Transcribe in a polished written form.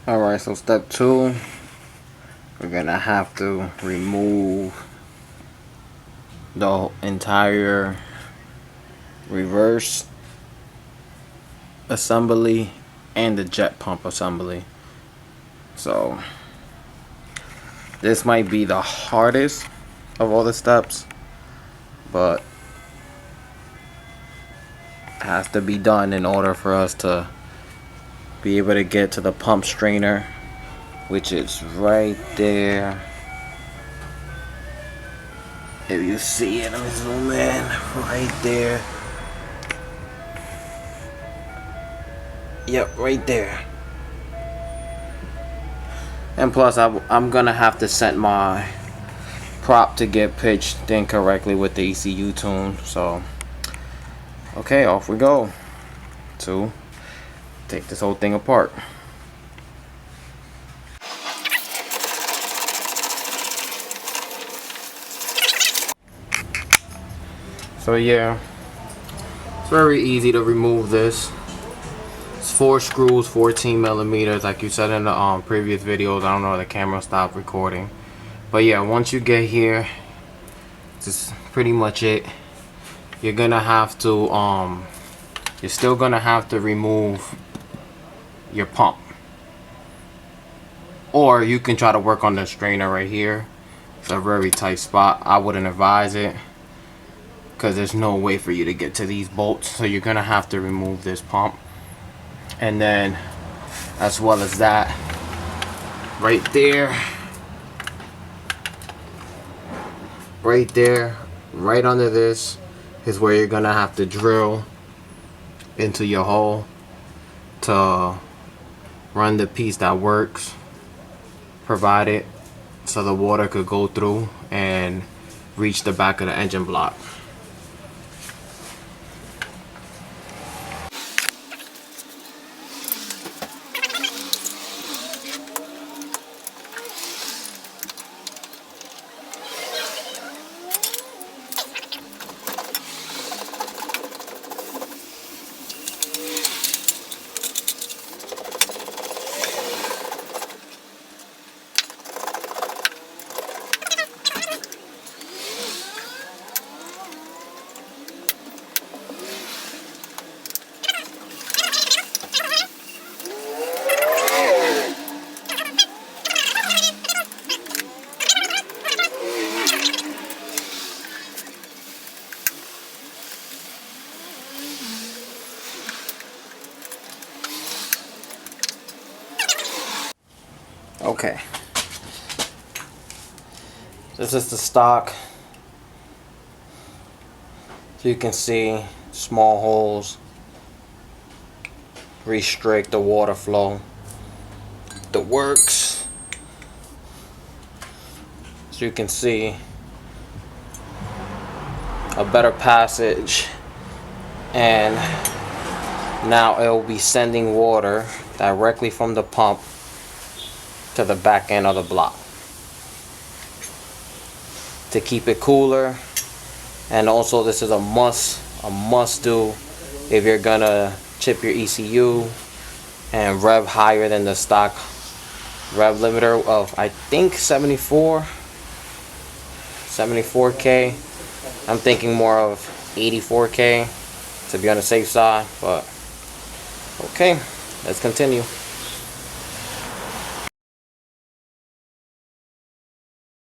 Alright, so step 2, we're gonna have to remove the entire reverse assembly and the jet pump assembly. So this might be the hardest of all the steps, but it has to be done in order for us to be able to get to the pump strainer, which is right there. If you see it, let me zoom in. Right there. Yep, right there. And plus, I'm gonna have to set my prop to get pitched incorrectly with the ECU tune. So, okay, off we go to take this whole thing apart. So yeah, it's very easy to remove this. It's 4 screws, 14 millimeters, like you said in the previous videos. I don't know, the camera stopped recording, but yeah, once you get here, this is pretty much it. You're gonna have to you're still gonna have to remove your pump, or you can try to work on the strainer right here. It's a very tight spot. I wouldn't advise it because there's no way for you to get to these bolts, so you're gonna have to remove this pump. And then, as well as that, right there, right under this is where you're gonna have to drill into your hole to run the piece that works, provided, so the water could go through and reach the back of the engine block. Okay, this is the stock. So you can see small holes restrict the water flow. The worx, so you can see a better passage, and now it will be sending water directly from the pump to the back end of the block to keep it cooler. And also, this is a must do if you're gonna chip your ECU and rev higher than the stock rev limiter of, I think, 74K. I'm thinking more of 84K to be on the safe side, but okay, let's continue.